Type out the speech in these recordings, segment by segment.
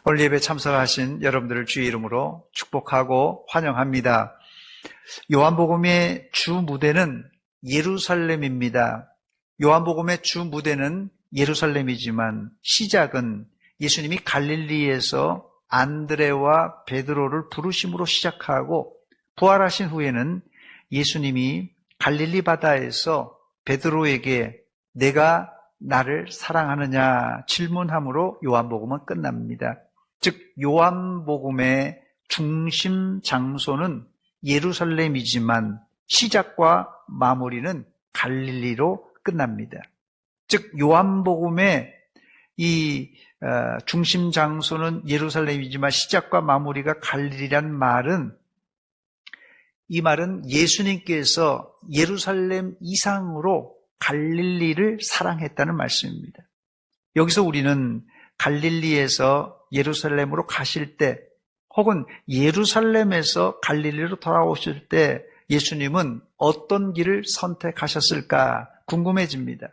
오늘 예배 참석하신 여러분들을 주의 이름으로 축복하고 환영합니다. 요한복음의 주 무대는 예루살렘입니다. 요한복음의 주 무대는 예루살렘이지만 시작은 예수님이 갈릴리에서 안드레와 베드로를 부르심으로 시작하고 부활하신 후에는 예수님이 갈릴리 바다에서 베드로에게 내가 나를 사랑하느냐 질문함으로 요한복음은 끝납니다. 즉 요한복음의 중심 장소는 예루살렘이지만 시작과 마무리는 갈릴리로 끝납니다. 즉 요한복음의 이 중심 장소는 예루살렘이지만 시작과 마무리가 갈릴리란 말은, 이 말은 예수님께서 예루살렘 이상으로 갈릴리를 사랑했다는 말씀입니다. 여기서 우리는 갈릴리에서 예루살렘으로 가실 때 혹은 예루살렘에서 갈릴리로 돌아오실 때 예수님은 어떤 길을 선택하셨을까 궁금해집니다.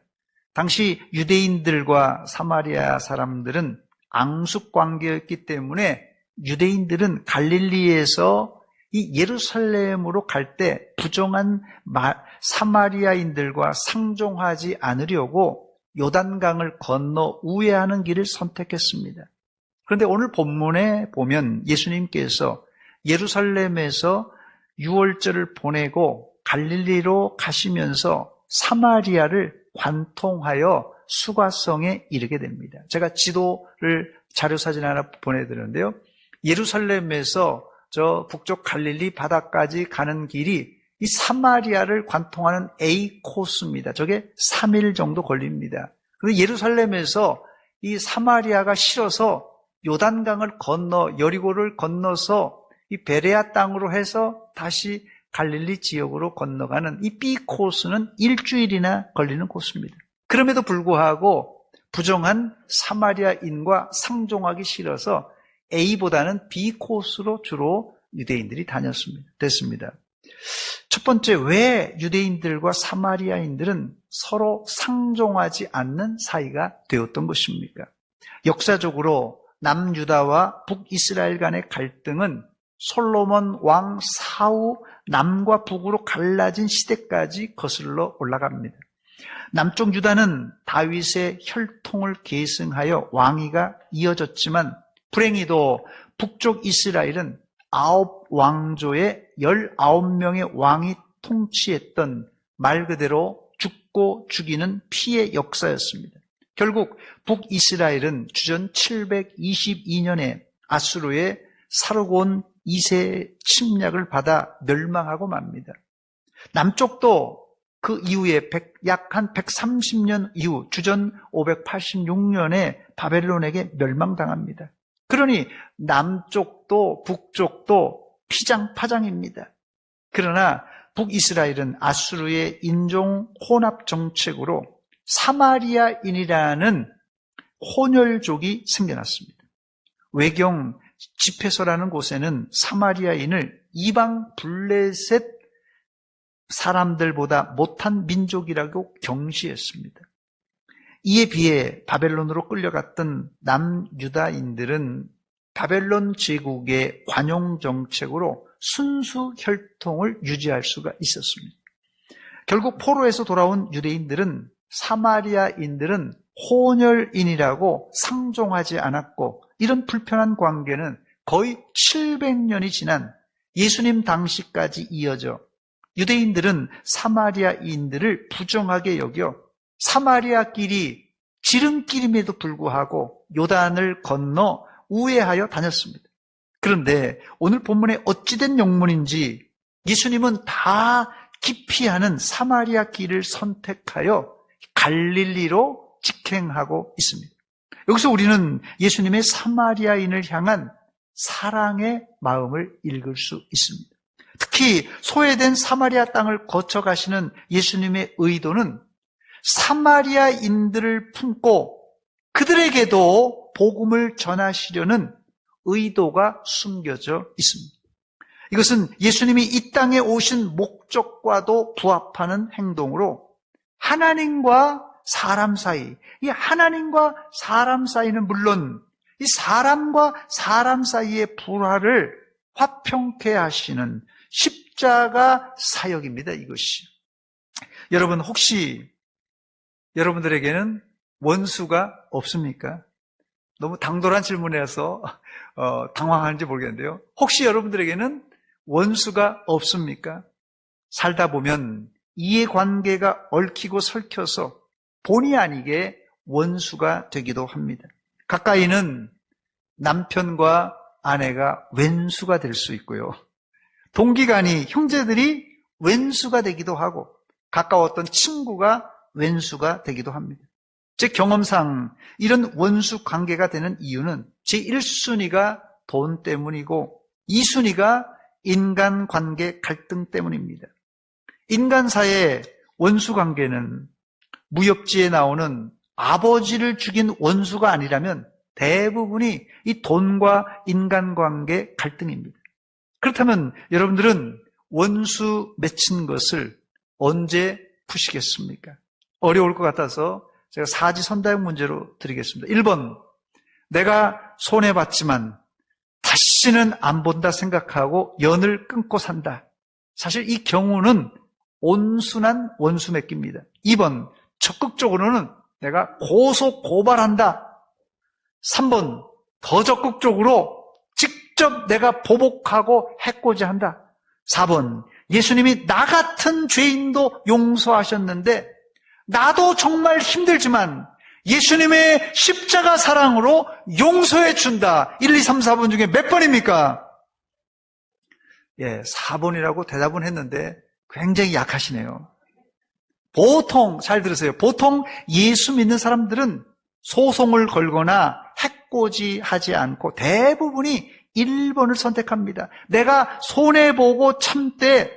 당시 유대인들과 사마리아 사람들은 앙숙 관계였기 때문에 유대인들은 갈릴리에서 이 예루살렘으로 갈 때 부정한 사마리아인들과 상종하지 않으려고 요단강을 건너 우회하는 길을 선택했습니다. 그런데 오늘 본문에 보면 예수님께서 예루살렘에서 유월절을 보내고 갈릴리로 가시면서 사마리아를 관통하여 수가성에 이르게 됩니다. 제가 지도를 자료사진 하나 보내드렸는데요. 예루살렘에서 저 북쪽 갈릴리 바다까지 가는 길이 이 사마리아를 관통하는 A 코스입니다. 저게 3일 정도 걸립니다. 그리고 예루살렘에서 이 사마리아가 싫어서 요단강을 건너 여리고를 건너서 이 베레아 땅으로 해서 다시 갈릴리 지역으로 건너가는 이 B 코스는 일주일이나 걸리는 코스입니다. 그럼에도 불구하고 부정한 사마리아인과 상종하기 싫어서 A보다는 B 코스로 주로 유대인들이 됐습니다. 첫 번째, 왜 유대인들과 사마리아인들은 서로 상종하지 않는 사이가 되었던 것입니까? 역사적으로 남유다와 북이스라엘 간의 갈등은 솔로몬 왕 사후 남과 북으로 갈라진 시대까지 거슬러 올라갑니다. 남쪽 유다는 다윗의 혈통을 계승하여 왕위가 이어졌지만 불행히도 북쪽 이스라엘은 9왕조의 19명의 왕이 통치했던 말 그대로 죽고 죽이는 피해 역사였습니다. 결국 북이스라엘은 주전 722년에 아수르의 사르곤 2세 침략을 받아 멸망하고 맙니다. 남쪽도 그 이후에 약 한 130년 이후 주전 586년에 바벨론에게 멸망당합니다. 그러니 남쪽도 북쪽도 피장파장입니다. 그러나 북이스라엘은 아수르의 인종 혼합 정책으로 사마리아인이라는 혼혈족이 생겨났습니다. 외경 집회서라는 곳에는 사마리아인을 이방 블레셋 사람들보다 못한 민족이라고 경시했습니다. 이에 비해 바벨론으로 끌려갔던 남유다인들은 바벨론 제국의 관용 정책으로 순수 혈통을 유지할 수가 있었습니다. 결국 포로에서 돌아온 유대인들은 사마리아인들은 혼혈인이라고 상종하지 않았고, 이런 불편한 관계는 거의 700년이 지난 예수님 당시까지 이어져 유대인들은 사마리아인들을 부정하게 여겨 사마리아길이 지름길임에도 불구하고 요단을 건너 우회하여 다녔습니다. 그런데 오늘 본문에 어찌된 영문인지 예수님은 다 기피하는 사마리아 길을 선택하여 갈릴리로 직행하고 있습니다. 여기서 우리는 예수님의 사마리아인을 향한 사랑의 마음을 읽을 수 있습니다. 특히 소외된 사마리아 땅을 거쳐가시는 예수님의 의도는 사마리아인들을 품고 그들에게도 복음을 전하시려는 의도가 숨겨져 있습니다. 이것은 예수님이 이 땅에 오신 목적과도 부합하는 행동으로 하나님과 사람 사이, 이 하나님과 사람 사이는 물론 이 사람과 사람 사이의 불화를 화평케 하시는 십자가 사역입니다, 이것이. 여러분, 혹시 여러분들에게는 원수가 없습니까? 너무 당돌한 질문이라서 당황하는지 모르겠는데요. 혹시 여러분들에게는 원수가 없습니까? 살다 보면 이해관계가 얽히고 설켜서 본의 아니게 원수가 되기도 합니다. 가까이는 남편과 아내가 왼수가 될 수 있고요. 동기간이 형제들이 왼수가 되기도 하고 가까웠던 친구가 왼수가 되기도 합니다. 제 경험상 이런 원수 관계가 되는 이유는 제 1순위가 돈 때문이고 2순위가 인간관계 갈등 때문입니다. 인간사의 원수 관계는 무협지에 나오는 아버지를 죽인 원수가 아니라면 대부분이 이 돈과 인간관계 갈등입니다. 그렇다면 여러분들은 원수 맺힌 것을 언제 푸시겠습니까? 어려울 것 같아서 제가 사지선다형 문제로 드리겠습니다. 1번, 내가 손해봤지만 다시는 안 본다 생각하고 연을 끊고 산다. 사실 이 경우는 온순한 원수 맺기입니다. 2번, 적극적으로는 내가 고소 고발한다. 3번, 더 적극적으로 직접 내가 보복하고 해코지 한다. 4번, 예수님이 나 같은 죄인도 용서하셨는데 나도 정말 힘들지만 예수님의 십자가 사랑으로 용서해 준다. 1, 2, 3, 4번 중에 몇 번입니까? 4번이라고 대답은 했는데 굉장히 약하시네요. 보통, 잘 들으세요. 보통 예수 믿는 사람들은 소송을 걸거나 해코지하지 않고 대부분이 1번을 선택합니다. 내가 손해보고 참되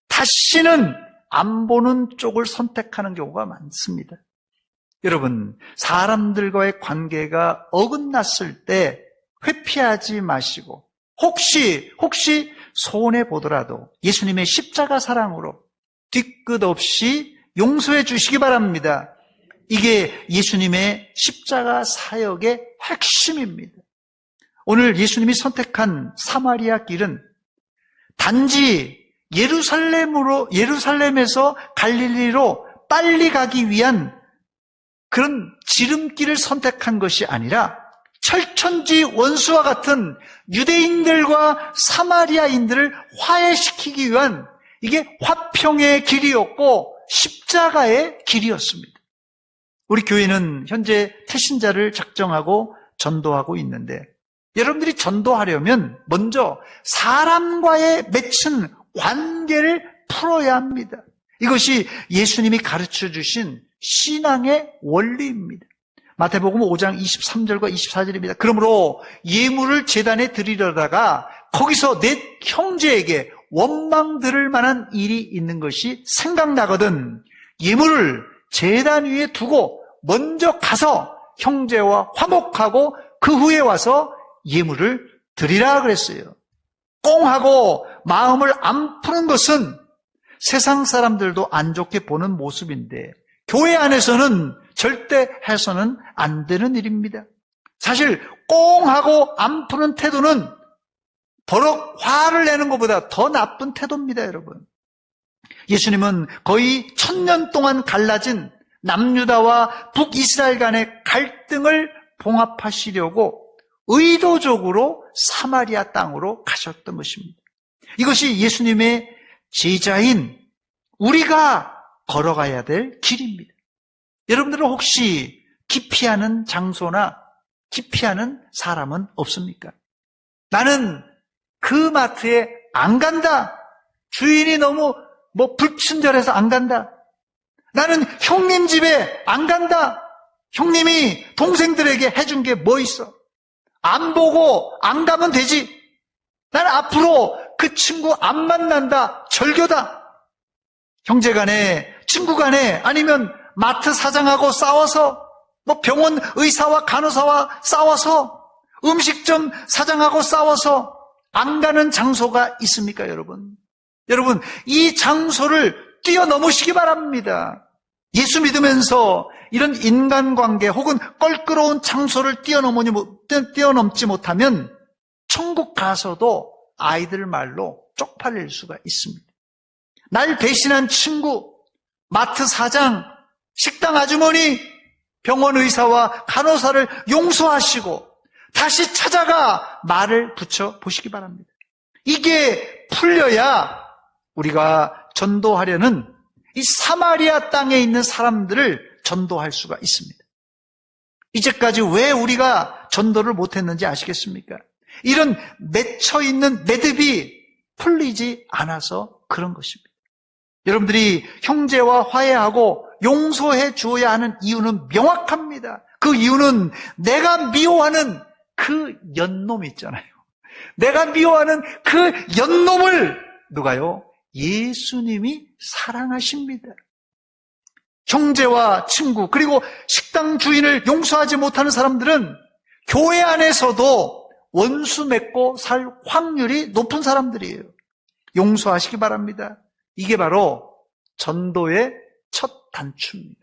다시는 안 보는 쪽을 선택하는 경우가 많습니다. 여러분, 사람들과의 관계가 어긋났을 때 회피하지 마시고 혹시 손해보더라도 예수님의 십자가 사랑으로 뒤끝 없이 용서해 주시기 바랍니다. 이게 예수님의 십자가 사역의 핵심입니다. 오늘 예수님이 선택한 사마리아 길은 단지 예루살렘에서 갈릴리로 빨리 가기 위한 그런 지름길을 선택한 것이 아니라 철천지 원수와 같은 유대인들과 사마리아인들을 화해시키기 위한 이게 화평의 길이었고 십자가의 길이었습니다. 우리 교회는 현재 태신자를 작정하고 전도하고 있는데 여러분들이 전도하려면 먼저 사람과의 맺힌 관계를 풀어야 합니다. 이것이 예수님이 가르쳐 주신 신앙의 원리입니다. 마태복음 5장 23절과 24절입니다. 그러므로 예물을 제단에 드리려다가 거기서 내 형제에게 원망 들을 만한 일이 있는 것이 생각나거든 예물을 제단 위에 두고 먼저 가서 형제와 화목하고 그 후에 와서 예물을 드리라 그랬어요. 꽁하고 마음을 안 푸는 것은 세상 사람들도 안 좋게 보는 모습인데 교회 안에서는 절대 해서는 안 되는 일입니다. 사실 꽁하고 안 푸는 태도는 버럭 화를 내는 것보다 더 나쁜 태도입니다, 여러분. 예수님은 거의 1000년 동안 갈라진 남유다와 북이스라엘 간의 갈등을 봉합하시려고 의도적으로 사마리아 땅으로 가셨던 것입니다. 이것이 예수님의 제자인 우리가 걸어가야 될 길입니다. 여러분들은 혹시 기피하는 장소나 기피하는 사람은 없습니까? 나는 그 마트에 안 간다. 주인이 너무 불친절해서 안 간다. 나는 형님 집에 안 간다. 형님이 동생들에게 해준 게 뭐 있어? 안 보고 안 가면 되지. 나는 앞으로 그 친구 안 만난다. 절교다. 형제간에, 친구간에, 아니면 마트 사장하고 싸워서, 병원 의사와 간호사와 싸워서, 음식점 사장하고 싸워서 안 가는 장소가 있습니까, 여러분? 여러분, 이 장소를 뛰어넘으시기 바랍니다. 예수 믿으면서 이런 인간관계 혹은 껄끄러운 장소를 뛰어넘지 못하면 천국 가서도 아이들 말로 쪽팔릴 수가 있습니다. 날 배신한 친구, 마트 사장, 식당 아주머니, 병원 의사와 간호사를 용서하시고 다시 찾아가 말을 붙여보시기 바랍니다. 이게 풀려야 우리가 전도하려는 이 사마리아 땅에 있는 사람들을 전도할 수가 있습니다. 이제까지 왜 우리가 전도를 못했는지 아시겠습니까? 이런 맺혀있는 매듭이 풀리지 않아서 그런 것입니다. 여러분들이 형제와 화해하고 용서해 주어야 하는 이유는 명확합니다. 그 이유는 내가 미워하는 그 연놈 있잖아요. 내가 미워하는 그 연놈을 누가요? 예수님이 사랑하십니다. 형제와 친구 그리고 식당 주인을 용서하지 못하는 사람들은 교회 안에서도 원수 맺고 살 확률이 높은 사람들이에요. 용서하시기 바랍니다. 이게 바로 전도의 첫 단추입니다.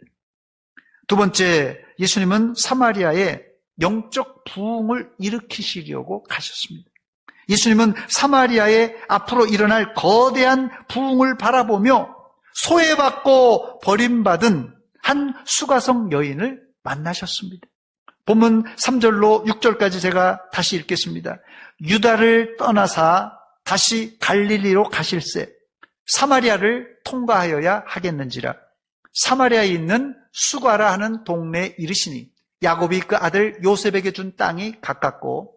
두 번째, 예수님은 사마리아에 영적 부흥을 일으키시려고 가셨습니다. 예수님은 사마리아에 앞으로 일어날 거대한 부흥을 바라보며 소외받고 버림받은 한 수가성 여인을 만나셨습니다. 본문 3절로 6절까지 제가 다시 읽겠습니다. 유다를 떠나사 다시 갈릴리로 가실새 사마리아를 통과하여야 하겠는지라. 사마리아에 있는 수가라 하는 동네에 이르시니 야곱이 그 아들 요셉에게 준 땅이 가깝고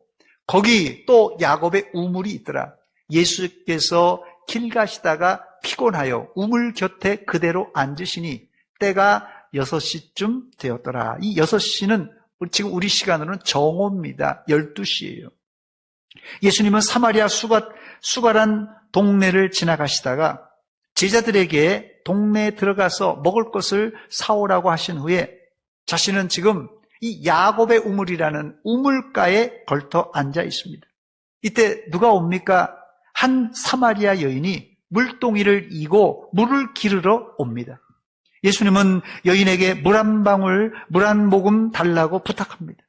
거기 또 야곱의 우물이 있더라. 예수께서 길 가시다가 피곤하여 우물 곁에 그대로 앉으시니 때가 6시쯤 되었더라. 이 6시는 지금 우리 시간으로는 정오입니다. 12시예요. 예수님은 사마리아 수가란 동네를 지나가시다가 제자들에게 동네에 들어가서 먹을 것을 사오라고 하신 후에 자신은 지금 이 야곱의 우물이라는 우물가에 걸터 앉아 있습니다. 이때 누가 옵니까? 한 사마리아 여인이 물동이를 이고 물을 기르러 옵니다. 예수님은 여인에게 물 한 모금 달라고 부탁합니다.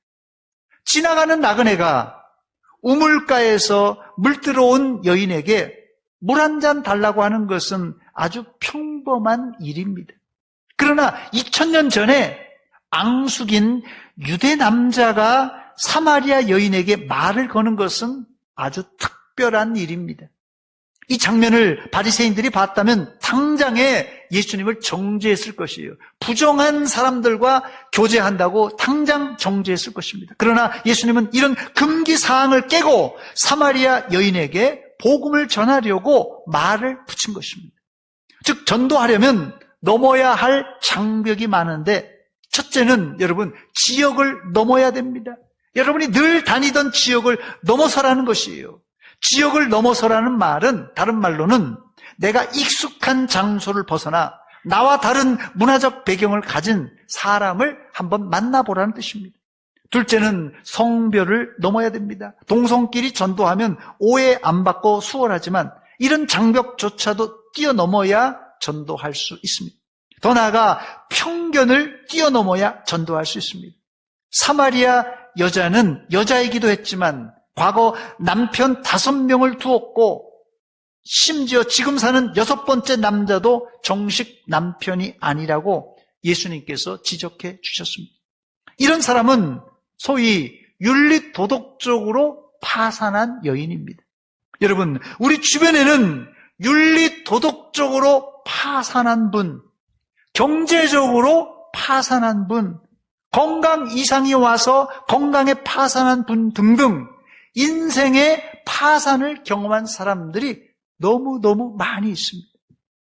지나가는 나그네가 우물가에서 물 들어온 여인에게 물 한 잔 달라고 하는 것은 아주 평범한 일입니다. 그러나 2000년 전에 앙숙인 유대 남자가 사마리아 여인에게 말을 거는 것은 아주 특별한 일입니다. 이 장면을 바리새인들이 봤다면 당장에 예수님을 정죄했을 것이에요. 부정한 사람들과 교제한다고 당장 정죄했을 것입니다. 그러나 예수님은 이런 금기사항을 깨고 사마리아 여인에게 복음을 전하려고 말을 붙인 것입니다. 즉 전도하려면 넘어야 할 장벽이 많은데 첫째는 여러분 지역을 넘어야 됩니다. 여러분이 늘 다니던 지역을 넘어서라는 것이에요. 지역을 넘어서라는 말은 다른 말로는 내가 익숙한 장소를 벗어나 나와 다른 문화적 배경을 가진 사람을 한번 만나보라는 뜻입니다. 둘째는 성별을 넘어야 됩니다. 동성끼리 전도하면 오해 안 받고 수월하지만 이런 장벽조차도 뛰어넘어야 전도할 수 있습니다. 더 나아가 편견을 뛰어넘어야 전도할 수 있습니다. 사마리아 여자는 여자이기도 했지만 과거 남편 5명을 두었고 심지어 지금 사는 6번째 남자도 정식 남편이 아니라고 예수님께서 지적해 주셨습니다. 이런 사람은 소위 윤리도덕적으로 파산한 여인입니다. 여러분, 우리 주변에는 윤리도덕적으로 파산한 분, 경제적으로 파산한 분, 건강 이상이 와서 건강에 파산한 분 등등 인생의 파산을 경험한 사람들이 너무너무 많이 있습니다.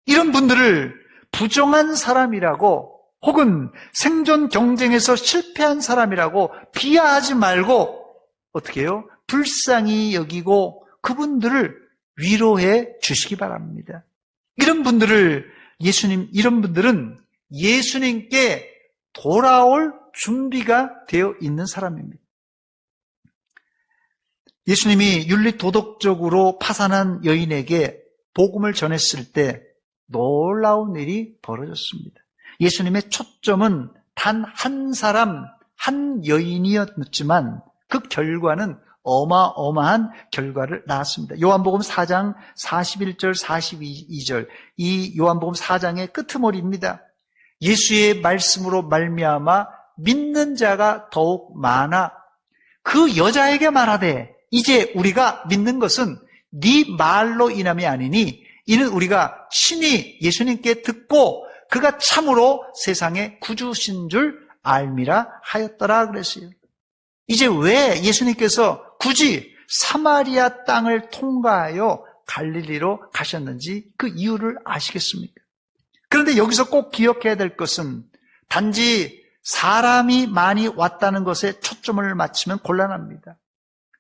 이런 분들을 부정한 사람이라고 혹은 생존 경쟁에서 실패한 사람이라고 비하하지 말고 어떻게 해요? 불쌍히 여기고 그분들을 위로해 주시기 바랍니다. 이런 분들은 예수님께 돌아올 준비가 되어 있는 사람입니다. 예수님이 윤리도덕적으로 파산한 여인에게 복음을 전했을 때 놀라운 일이 벌어졌습니다. 예수님의 초점은 단 한 사람, 한 여인이었지만 그 결과는 어마어마한 결과를 낳았습니다. 요한복음 4장 41절 42절, 이 요한복음 4장의 끄트머리입니다. 예수의 말씀으로 말미암아 믿는 자가 더욱 많아 그 여자에게 말하되 이제 우리가 믿는 것은 네 말로 인함이 아니니 이는 우리가 친히 예수님께 듣고 그가 참으로 세상의 구주신 줄 알미라 하였더라 그랬어요. 이제 왜 예수님께서 굳이 사마리아 땅을 통과하여 갈릴리로 가셨는지 그 이유를 아시겠습니까? 그런데 여기서 꼭 기억해야 될 것은 단지 사람이 많이 왔다는 것에 초점을 맞추면 곤란합니다.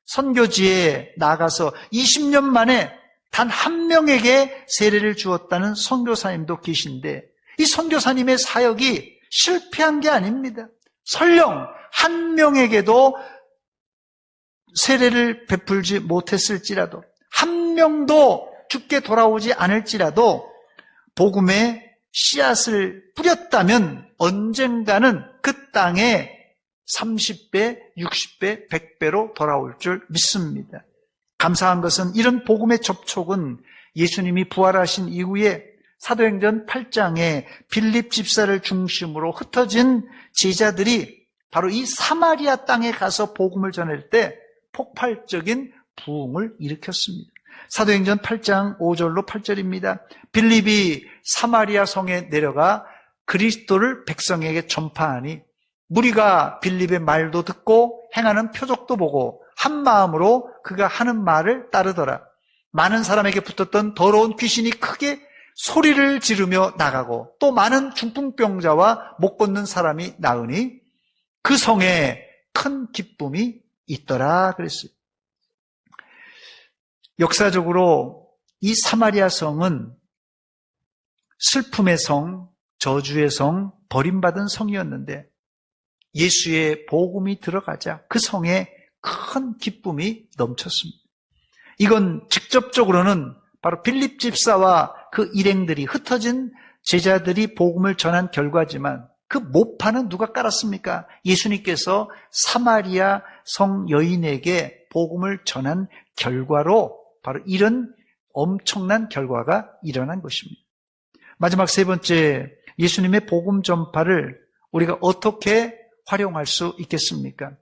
선교지에 나가서 20년 만에 단 한 명에게 세례를 주었다는 선교사님도 계신데 이 선교사님의 사역이 실패한 게 아닙니다. 설령 한 명에게도 세례를 베풀지 못했을지라도 한 명도 죽게 돌아오지 않을지라도 복음의 씨앗을 뿌렸다면 언젠가는 그 땅에 30배, 60배, 100배로 돌아올 줄 믿습니다. 감사한 것은 이런 복음의 접촉은 예수님이 부활하신 이후에 사도행전 8장에 빌립 집사를 중심으로 흩어진 제자들이 바로 이 사마리아 땅에 가서 복음을 전할 때 폭발적인 부흥을 일으켰습니다. 사도행전 8장 5절로 8절입니다. 빌립이 사마리아 성에 내려가 그리스도를 백성에게 전파하니 무리가 빌립의 말도 듣고 행하는 표적도 보고 한 마음으로 그가 하는 말을 따르더라. 많은 사람에게 붙었던 더러운 귀신이 크게 소리를 지르며 나가고 또 많은 중풍병자와 못 걷는 사람이 나으니 그 성에 큰 기쁨이 있더라 그랬어요. 역사적으로 이 사마리아 성은 슬픔의 성, 저주의 성, 버림받은 성이었는데 예수의 복음이 들어가자 그 성에 큰 기쁨이 넘쳤습니다. 이건 직접적으로는 바로 빌립 집사와 그 일행들이 흩어진 제자들이 복음을 전한 결과지만 그 모파는 누가 깔았습니까? 예수님께서 사마리아 성 여인에게 복음을 전한 결과로 바로 이런 엄청난 결과가 일어난 것입니다. 마지막 세 번째, 예수님의 복음 전파를 우리가 어떻게 활용할 수 있겠습니까?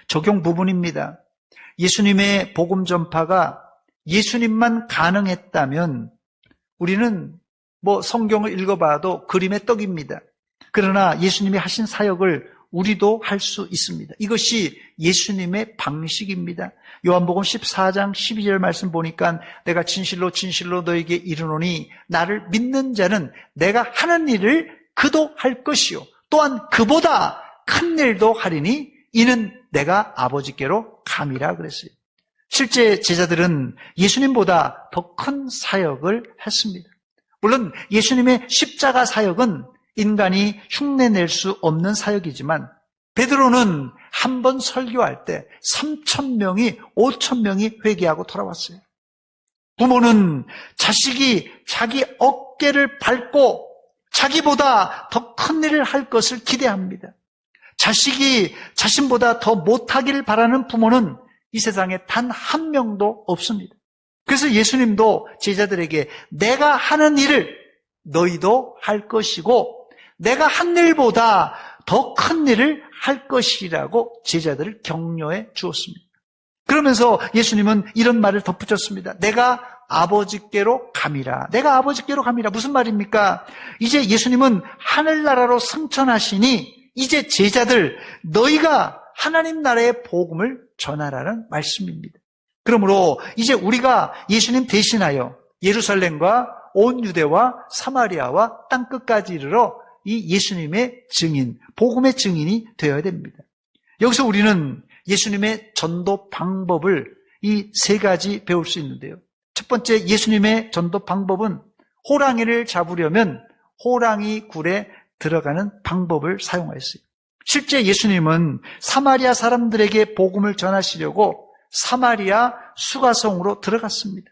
적용 부분입니다. 예수님의 복음 전파가 예수님만 가능했다면 우리는 성경을 읽어봐도 그림의 떡입니다. 그러나 예수님이 하신 사역을 우리도 할 수 있습니다. 이것이 예수님의 방식입니다. 요한복음 14장 12절 말씀 보니까 내가 진실로 진실로 너에게 이르노니 나를 믿는 자는 내가 하는 일을 그도 할 것이요 또한 그보다 큰 일도 하리니 이는 내가 아버지께로 감이라 그랬어요. 실제 제자들은 예수님보다 더 큰 사역을 했습니다. 물론 예수님의 십자가 사역은 인간이 흉내낼 수 없는 사역이지만 베드로는 한 번 설교할 때 3,000명이 5,000명이 회개하고 돌아왔어요. 부모는 자식이 자기 어깨를 밟고 자기보다 더 큰 일을 할 것을 기대합니다. 자식이 자신보다 더 못하기를 바라는 부모는 이 세상에 단 한 명도 없습니다. 그래서 예수님도 제자들에게 내가 하는 일을 너희도 할 것이고 내가 한 일보다 더 큰 일을 할 것이라고 제자들을 격려해 주었습니다. 그러면서 예수님은 이런 말을 덧붙였습니다. 내가 아버지께로 감이라. 내가 아버지께로 감이라. 무슨 말입니까? 이제 예수님은 하늘나라로 승천하시니 이제 제자들 너희가 하나님 나라의 복음을 전하라는 말씀입니다. 그러므로 이제 우리가 예수님 대신하여 예루살렘과 온 유대와 사마리아와 땅끝까지 이르러 이 예수님의 증인, 복음의 증인이 되어야 됩니다. 여기서 우리는 예수님의 전도 방법을 이 세 가지 배울 수 있는데요. 첫 번째 예수님의 전도 방법은 호랑이를 잡으려면 호랑이 굴에 들어가는 방법을 사용하였어요. 실제 예수님은 사마리아 사람들에게 복음을 전하시려고 사마리아 수가성으로 들어갔습니다.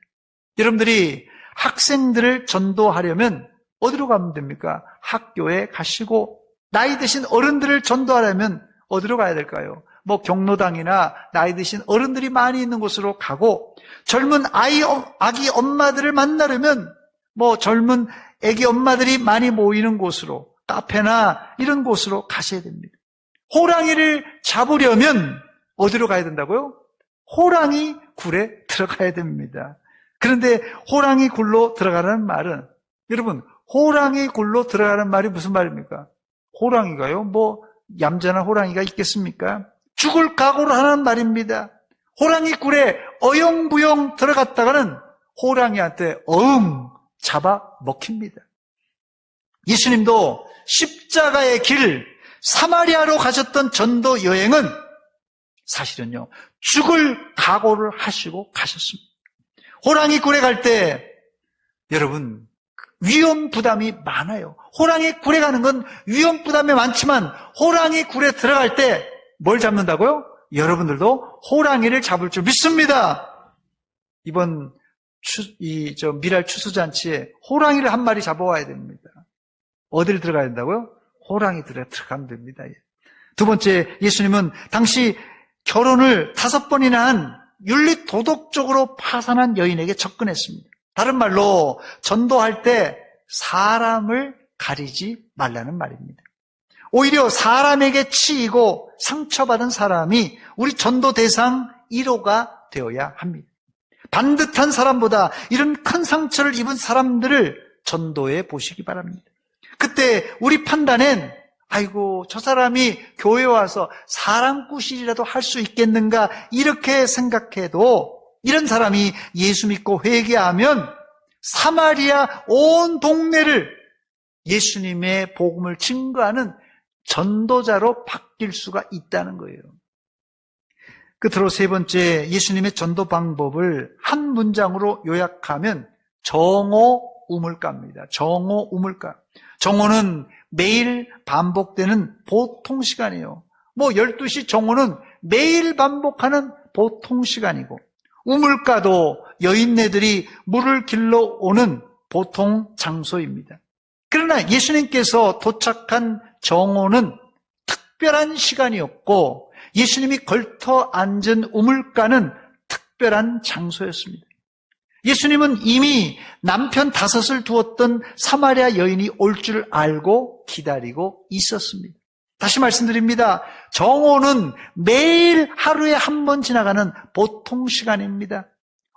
여러분들이 학생들을 전도하려면 어디로 가면 됩니까? 학교에 가시고 나이 드신 어른들을 전도하려면 어디로 가야 될까요? 뭐 경로당이나 나이 드신 어른들이 많이 있는 곳으로 가고, 젊은 아기 엄마들을 만나려면 뭐 젊은 아기 엄마들이 많이 모이는 곳으로, 카페나 이런 곳으로 가셔야 됩니다. 호랑이를 잡으려면 어디로 가야 된다고요? 호랑이 굴에 들어가야 됩니다. 그런데 호랑이 굴로 들어가라는 말은, 여러분, 호랑이 굴로 들어가는 말이 무슨 말입니까? 호랑이가요? 뭐 얌전한 호랑이가 있겠습니까? 죽을 각오를 하는 말입니다. 호랑이 굴에 어영부영 들어갔다가는 호랑이한테 잡아 먹힙니다. 예수님도 십자가의 길, 사마리아로 가셨던 전도 여행은 사실은요, 죽을 각오를 하시고 가셨습니다. 호랑이 굴에 갈 때 여러분, 위험 부담이 많아요. 호랑이 굴에 가는 건 위험 부담이 많지만 호랑이 굴에 들어갈 때 뭘 잡는다고요? 여러분들도 호랑이를 잡을 줄 믿습니다. 이번 미랄 추수잔치에 호랑이를 한 마리 잡아와야 됩니다. 어디를 들어가야 된다고요? 호랑이 들어가면 됩니다. 두 번째, 예수님은 당시 결혼을 5번이나 한 윤리 도덕적으로 파산한 여인에게 접근했습니다. 다른 말로 전도할 때 사람을 가리지 말라는 말입니다. 오히려 사람에게 치이고 상처받은 사람이 우리 전도 대상 1호가 되어야 합니다. 반듯한 사람보다 이런 큰 상처를 입은 사람들을 전도해 보시기 바랍니다. 그때 우리 판단엔 아이고 저 사람이 교회에 와서 사람 구실이라도 할 수 있겠는가 이렇게 생각해도, 이런 사람이 예수 믿고 회개하면 사마리아 온 동네를 예수님의 복음을 증거하는 전도자로 바뀔 수가 있다는 거예요. 끝으로 세 번째, 예수님의 전도 방법을 한 문장으로 요약하면 정오우물가입니다. 정오우물가. 정오는 매일 반복되는 보통 시간이에요. 뭐 12시 정오는 매일 반복하는 보통 시간이고, 우물가도 여인네들이 물을 길러 오는 보통 장소입니다. 그러나 예수님께서 도착한 정오는 특별한 시간이었고, 예수님이 걸터 앉은 우물가는 특별한 장소였습니다. 예수님은 이미 남편 5을 두었던 사마리아 여인이 올 줄 알고 기다리고 있었습니다. 다시 말씀드립니다. 정오는 매일 하루에 한 번 지나가는 보통 시간입니다.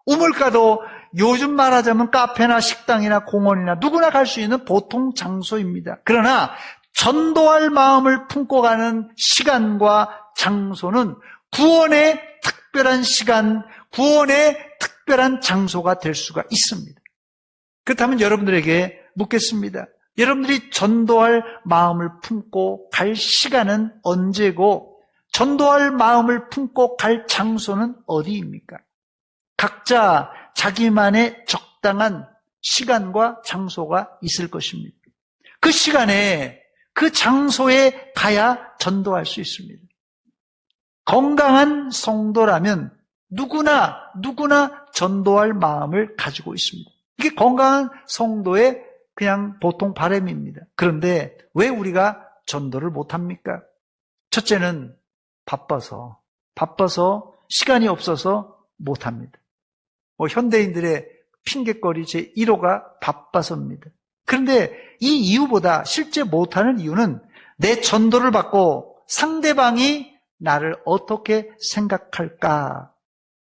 우물가도 요즘 말하자면 카페나 식당이나 공원이나 누구나 갈 수 있는 보통 장소입니다. 그러나 전도할 마음을 품고 가는 시간과 장소는 구원의 특별한 시간, 구원의 특별한 장소가 될 수가 있습니다. 그렇다면 여러분들에게 묻겠습니다. 여러분들이 전도할 마음을 품고 갈 시간은 언제고, 전도할 마음을 품고 갈 장소는 어디입니까? 각자 자기만의 적당한 시간과 장소가 있을 것입니다. 그 시간에, 그 장소에 가야 전도할 수 있습니다. 건강한 성도라면 누구나 전도할 마음을 가지고 있습니다. 이게 건강한 성도의 그냥 보통 바람입니다. 그런데 왜 우리가 전도를 못합니까? 첫째는 바빠서 시간이 없어서 못합니다. 현대인들의 핑곗거리 제1호가 바빠서입니다. 그런데 이 이유보다 실제 못하는 이유는 내 전도를 받고 상대방이 나를 어떻게 생각할까,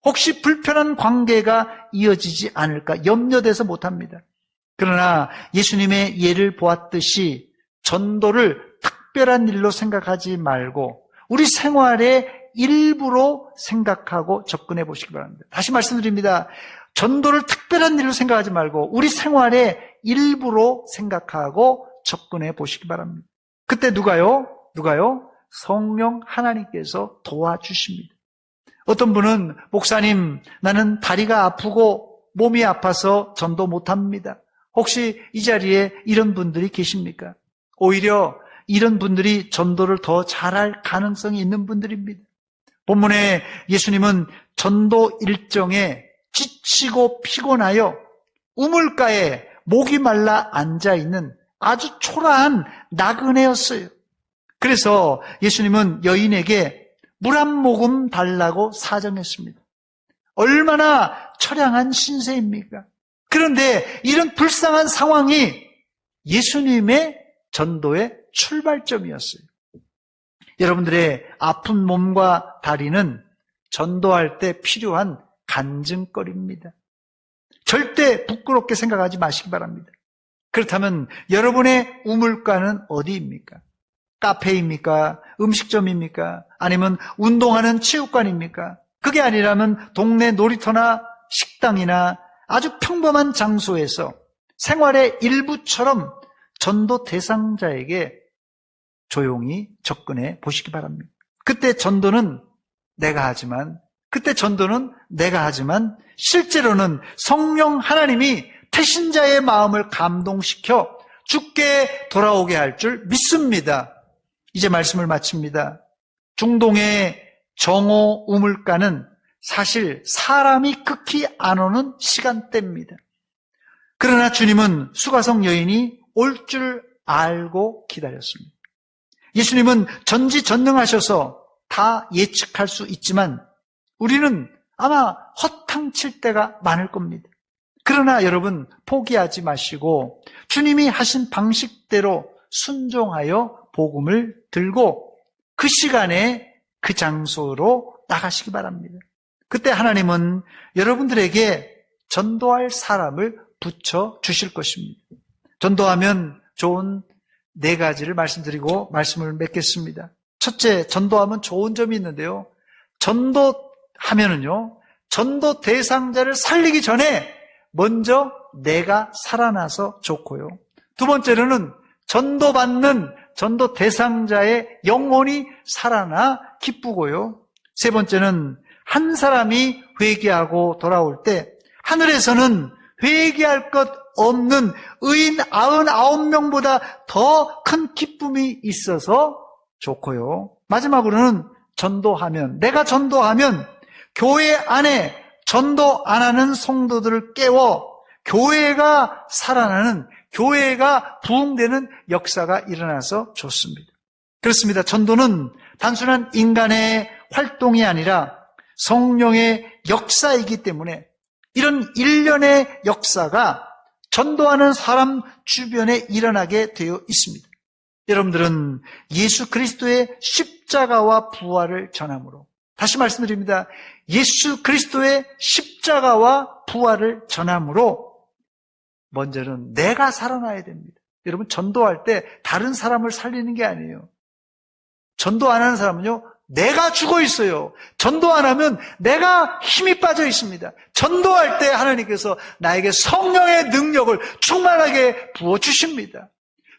혹시 불편한 관계가 이어지지 않을까 염려돼서 못합니다. 그러나 예수님의 예를 보았듯이 전도를 특별한 일로 생각하지 말고 우리 생활의 일부로 생각하고 접근해 보시기 바랍니다. 다시 말씀드립니다. 전도를 특별한 일로 생각하지 말고 우리 생활의 일부로 생각하고 접근해 보시기 바랍니다. 그때 누가요? 성령 하나님께서 도와주십니다. 어떤 분은 목사님, 나는 다리가 아프고 몸이 아파서 전도 못합니다. 혹시 이 자리에 이런 분들이 계십니까? 오히려 이런 분들이 전도를 더 잘할 가능성이 있는 분들입니다. 본문에 예수님은 전도 일정에 지치고 피곤하여 우물가에 목이 말라 앉아있는 아주 초라한 나그네였어요. 그래서 예수님은 여인에게 물 한 모금 달라고 사정했습니다. 얼마나 처량한 신세입니까? 그런데 이런 불쌍한 상황이 예수님의 전도의 출발점이었어요. 여러분들의 아픈 몸과 다리는 전도할 때 필요한 간증거리입니다. 절대 부끄럽게 생각하지 마시기 바랍니다. 그렇다면 여러분의 우물가는 어디입니까? 카페입니까? 음식점입니까? 아니면 운동하는 체육관입니까? 그게 아니라면 동네 놀이터나 식당이나 아주 평범한 장소에서 생활의 일부처럼 전도 대상자에게 조용히 접근해 보시기 바랍니다. 그때 전도는 내가 하지만 실제로는 성령 하나님이 태신자의 마음을 감동시켜 주께 돌아오게 할 줄 믿습니다. 이제 말씀을 마칩니다. 중동의 정오 우물가는 사실 사람이 극히 안 오는 시간대입니다. 그러나 주님은 수가성 여인이 올 줄 알고 기다렸습니다. 예수님은 전지전능하셔서 다 예측할 수 있지만 우리는 아마 허탕칠 때가 많을 겁니다. 그러나 여러분 포기하지 마시고 주님이 하신 방식대로 순종하여 복음을 들고 그 시간에 그 장소로 나가시기 바랍니다. 그때 하나님은 여러분들에게 전도할 사람을 붙여 주실 것입니다. 전도하면 좋은 4가지를 말씀드리고 말씀을 맺겠습니다. 첫째, 전도하면 좋은 점이 있는데요. 전도하면은요, 전도 대상자를 살리기 전에 먼저 내가 살아나서 좋고요. 두 번째로는 전도받는 전도 대상자의 영혼이 살아나 기쁘고요. 세 번째는 한 사람이 회개하고 돌아올 때 하늘에서는 회개할 것 없는 의인 99명보다 더 큰 기쁨이 있어서 좋고요. 마지막으로는 내가 전도하면 교회 안에 전도 안 하는 성도들을 깨워 교회가 살아나는, 교회가 부흥되는 역사가 일어나서 좋습니다. 그렇습니다. 전도는 단순한 인간의 활동이 아니라 성령의 역사이기 때문에 이런 일련의 역사가 전도하는 사람 주변에 일어나게 되어 있습니다. 여러분들은 예수 그리스도의 십자가와 부활을 전함으로, 다시 말씀드립니다. 예수 그리스도의 십자가와 부활을 전함으로 먼저는 내가 살아나야 됩니다. 여러분 전도할 때 다른 사람을 살리는 게 아니에요. 전도 안 하는 사람은요, 내가 죽어 있어요. 전도 안 하면 내가 힘이 빠져 있습니다. 전도할 때 하나님께서 나에게 성령의 능력을 충만하게 부어주십니다.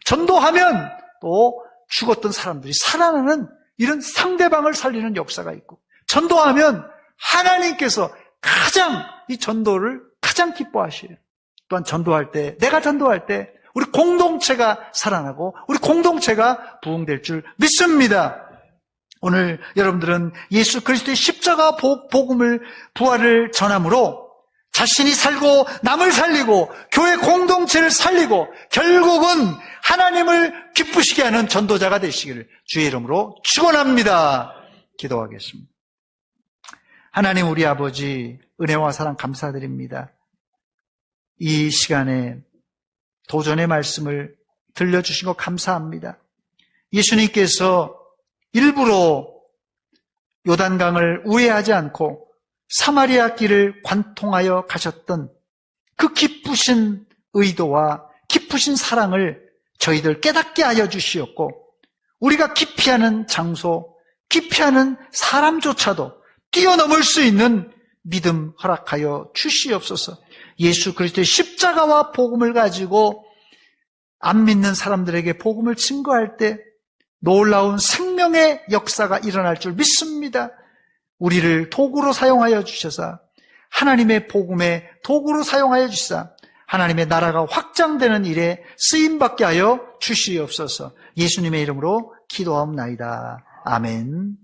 전도하면 또 죽었던 사람들이 살아나는 이런 상대방을 살리는 역사가 있고, 전도하면 하나님께서 가장 이 전도를 가장 기뻐하셔요. 또한 전도할 때, 내가 전도할 때 우리 공동체가 살아나고 우리 공동체가 부흥될 줄 믿습니다. 오늘 여러분들은 예수 그리스도의 십자가 복음을, 부활을 전함으로 자신이 살고 남을 살리고 교회 공동체를 살리고 결국은 하나님을 기쁘시게 하는 전도자가 되시기를 주의 이름으로 축원합니다. 기도하겠습니다. 하나님 우리 아버지, 은혜와 사랑 감사드립니다. 이 시간에 도전의 말씀을 들려주신 것 감사합니다. 예수님께서 일부러 요단강을 우회하지 않고 사마리아 길을 관통하여 가셨던 그 기쁘신 의도와 기쁘신 사랑을 저희들 깨닫게 하여 주시었고, 우리가 기피하는 장소, 기피하는 사람조차도 뛰어넘을 수 있는 믿음 허락하여 주시옵소서. 예수 그리스도의 십자가와 복음을 가지고 안 믿는 사람들에게 복음을 증거할 때 놀라운 생명의 역사가 일어날 줄 믿습니다. 우리를 도구로 사용하여 주셔서 하나님의 복음의 도구로 사용하여 주시사 하나님의 나라가 확장되는 일에 쓰임받게 하여 주시옵소서. 예수님의 이름으로 기도하옵나이다. 아멘.